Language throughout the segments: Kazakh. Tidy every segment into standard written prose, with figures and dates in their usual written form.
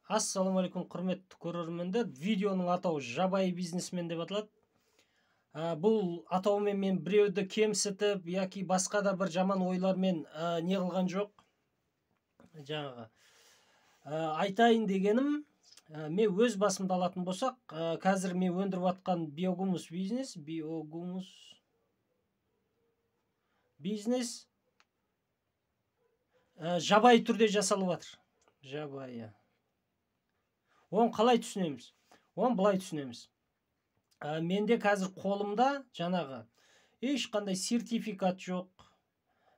Ассалаумағалейкум, құрметті көрермендер. Видеоның атауы жабайы бизнесмен деп аталады. Бұл атаумен мен біреуді кемсітіп, яки басқа да бір жаман ойлармен не қылған жоқ. Жаңағы айтайын дегенім, мен өз басымды алатын болсақ, қазір мен өндіріп атқан биогумус бизнес жабайы түрде жасалып жатыр. Жабайы. Оны қалай түсінеміз? Оны былай түсінеміз. Менде қазір қолымда жаңағы ешқандай сертификат жоқ,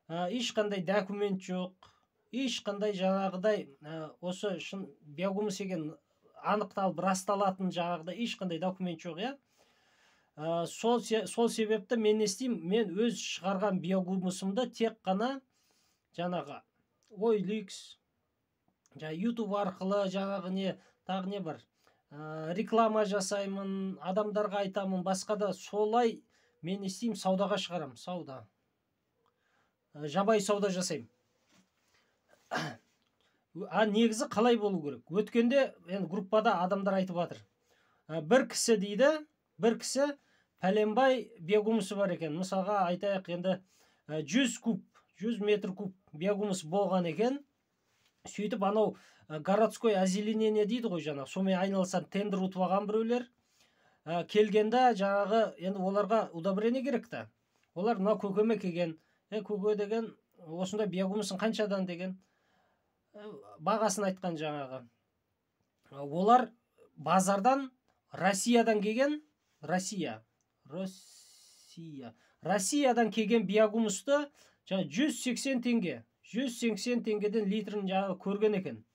ешқандай документ жоқ, ешқандай жаңағыдай осы шын биогумус екен анықталып расталатын жаңағыдай ешқандай документ жоқ, иә? Сол себепті мен не істеймін? Мен өз шығарған биогумусымды тек қана жаңағы OLX, YouTube арқылы жаңағы тағы не бар? Реклама жасаймын, адамдарға айтамын, басқа да солай мен істеймін, саудаға шығарам, сауда. Жабайы сауда жасаймын. Негізі қалай болу керек? Өткенде группада адамдар айтып жатыр. Бір кісі дейді, бір кісі пәленбай биогумусы бар екен. Мысалға айтайық, енді 100 метр куб биогумус болған екен. Сөйтіп анау городской озеленение дейді ғой, жаңағы сонымен айналысқан тендер ұтып алған біреулер. Келгенде жаңағы енді оларға удобрение керек та. Олар мына көкеме келген. Көке деген осында биогумусын қаншадан деген бағасын айтқан жаңағы. Олар базардан Россиядан келген, Россиядан келген биогумусты 180 теңге. 180 теңгеден литрін жаңағы көрген екен.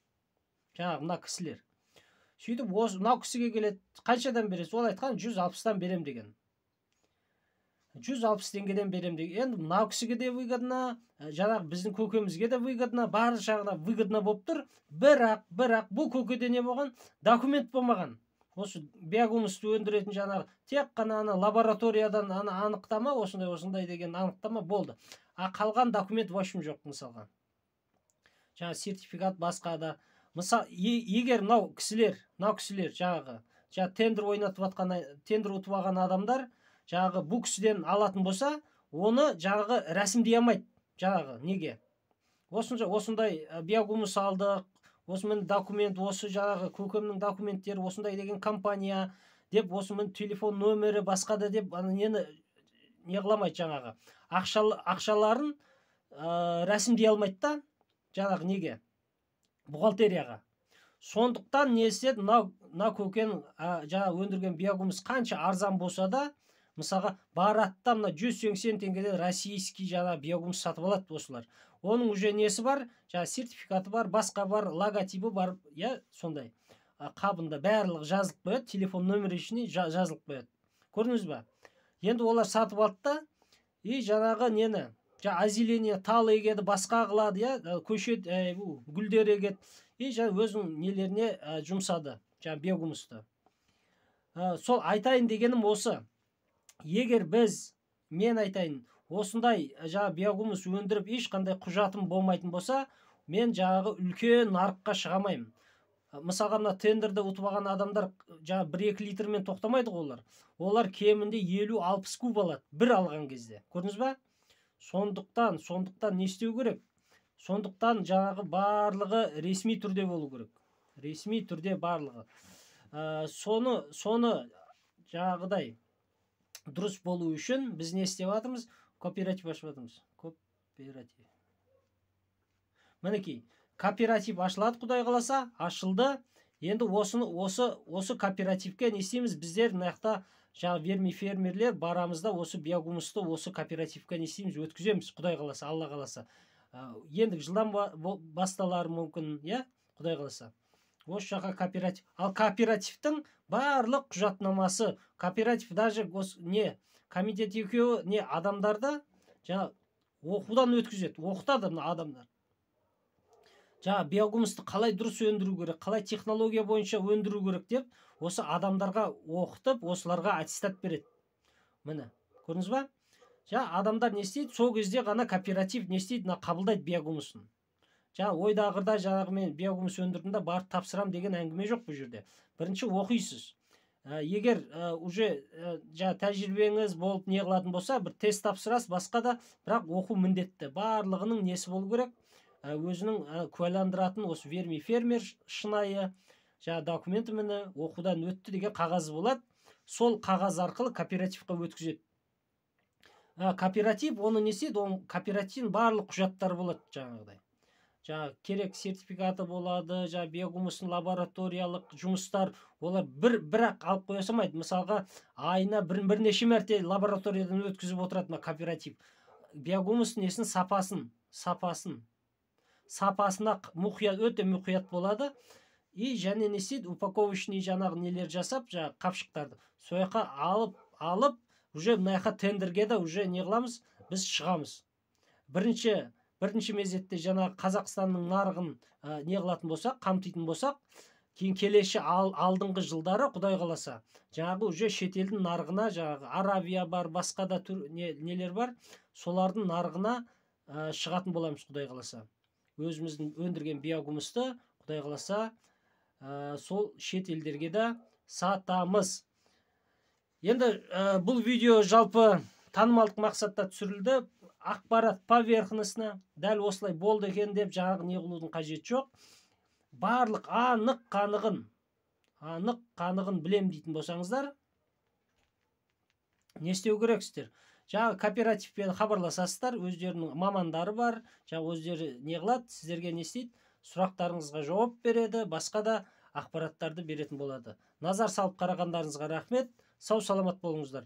Жаңағы мына кісілер. Сөйтіп, мына кісіге келеді, қаншадан бересіз? Ол айтқан 160-тан берем деген. 160 теңгеден берем деген. Енді мына кісіге де выгодно, жаңағы біздің көкемізге де выгодно, бар жағына выгодно болып тұр. Бірақ бұл көкеде не болған? Документ болмаған. Осы биогумусты өндіретін жаңағы тек қана лабораториядан анықтама, осындай деген анықтама болды. Қалған документ вообще жоқ, мысалға. Жаңағы сертификат басқа да. Мысал, егер мынау кісілер жаңағы тендер ұтып алған адамдар жаңағы бұл кісіден алатын болса, оны жаңағы рәсімдей алмайды. Жаңағы неге? Осындай биогумус алдық, осымен документ, осы жаңағы көкемнің документтері, осындай деген компания деп, осымен телефон нөмірі басқа да деп, нені не қыламайды жаңағы. Ақшаларын рәсімдей алмайды да, жаңағы неге? Бухгалтерияға. Сондықтан не істеді? Мына көкен жаңағы өндірген биогумус қанша арзан болса да, мысалға баратта мына 180 теңгеден российский жаңағы биогумус сатып алады осылар. Оның уже несі бар? Жаңағы сертификаты бар, басқа бар, логотипі бар, сондай. Қабында барлығы жазылып қояды, телефон нөмірі ішіне жазылып қояды. Көрдіңіз ба? Енді олар сатып алды да, жаңағы нені? Озеленение, тал егеді, басқа қылады, көшет, гүлдер егеді. Өзінің нелеріне жұмсады, биогумусты. Сол айтайын дегенім осы. Егер мен айтайын, осындай биогумус өндіріп ешқандай құжатым болмайтын болса, мен жаңағы үлкен нарыққа шығамаймын. Мысалға мына тендерді ұтып алған адамдар 1-2 литрмен тоқтамайды олар. Олар кемінде 50-60 куб алады, бір алған кезде. Көрдіңіз ба? Сондықтан не істеу керек? Сондықтан жаңағы барлығы ресми түрде болу керек. Ресми түрде барлығы. Соны жаңағыдай дұрыс болу үшін біз не істеп жатырмыз? Кооператив ашып жатырмыз. Кооператив. Мінекей, кооператив ашылады, құдай қаласа, ашылды. Енді осы кооперативке не істейміз? Біздер мынаяқта вермифермерлер барамыз да осы биогумусты осы кооперативке не істейміз? Өткіземіз, құдай қаласа, алла қаласа. Енді жылдан басталар мүмкін, құдай қаласа. Осы жаққа кооператив. Ал кооперативтің барлық құжатнамасы, кооператив даже комитет екеуі адамдарды оқудан өткізеді. Оқытады мына адамдар. Биогумусты қалай дұрыс өндіру керек, қалай технология бойынша өндіру керек деп, осы адамдарға оқытып, осыларға аттестат береді. Міне, көрдіңіз ба? Адамдар не істейді? Сол кезде ғана кооператив не істейді? Қабылдайды биогумусын. жаңағы ойдағырда жаңағы мен биогумус өндірдім да барып тапсырам деген әңгіме жоқ бұл жерде. Бірінші оқисыз. Егер уже жаңағы тәжірибеңіз болып не қылатын болса, бір тест тапсырасыз, басқа да, бірақ оқу міндетті. Барлығының несі болу керек? Өзінің куәландыратын осы верми фермер шынайы жаңағы документі міне оқудан өтті деген қағазы болады. Сол қағаз арқылы кооперативқа өткізеді. Кооператив оны не істейді? Оның кооперативтің барлық құжаттары болады жаңағыдай. Жаңағы керек сертификаты болады, жаңағы биогумустың лабораториялық жұмыстар, олар бір-ақ алып қоя салмайды. Мысалға, айына бірнеше мәрте лабораториядан өткізіп отырады мына кооператив. Биогумустың несін сапасына өте мұқият болады. И және не істейді? Упаковочный жаңағы нелер жасап, жаңағы қапшықтарды сол жаққа алып, уже мына жаққа тендерге де уже не қыламыз? Біз шығамыз. Бірінші мезетте жаңағы Қазақстанның нарығын не қылатын болсақ, қамтитын болсақ, кейін келесі алдыңғы жылдары Құдай қаласа, жаңағы уже шетелдің нарығына, жаңағы Аравия бар, басқа да нелер бар, солардың нарығына шығатын боламыз Құдай қаласа. Өзіміздің өндірген биогумусты Құдай қаласа сол шетелдерге де сатамыз. Енді бұл видео жалпы танымалдық мақсатта түсірілді. Ақпарат поверхностно, дәл осылай болды екен деп жаңағы не қылудың қажеті жоқ. Барлық анық қанығын білем дейтін болсаңыздар, не істеу керексіздер? Жаңағы кооперативпен хабарласасыздар, өздерінің мамандары бар, жаңағы өздері не қылады, сіздерге не істейді? Сұрақтарыңызға жауап береді, басқа да ақпараттарды беретін болады. Назар салып қарағандарыңызға рахмет. Сау саламат болыңыздар.